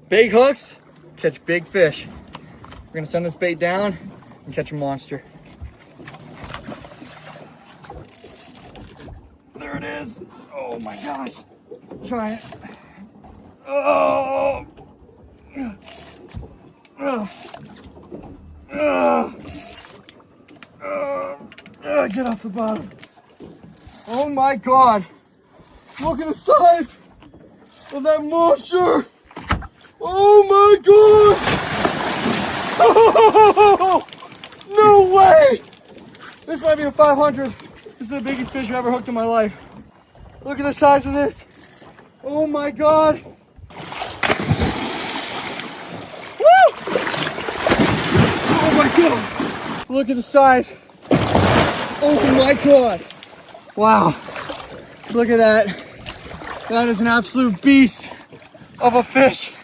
Big hooks, catch big fish. We're gonna send this bait down and catch a monster. There it is. Oh my gosh. Try it. Oh. Get off the bottom. Oh my God. Look at the size of that monster. Oh my God. Oh, no way. This might be a 500. This is the biggest fish I've ever hooked in my life. Look at the size of this. Oh my God. Woo! Oh my God. Look at the size. Oh my God. Wow. Look at that. That is an absolute beast of a fish.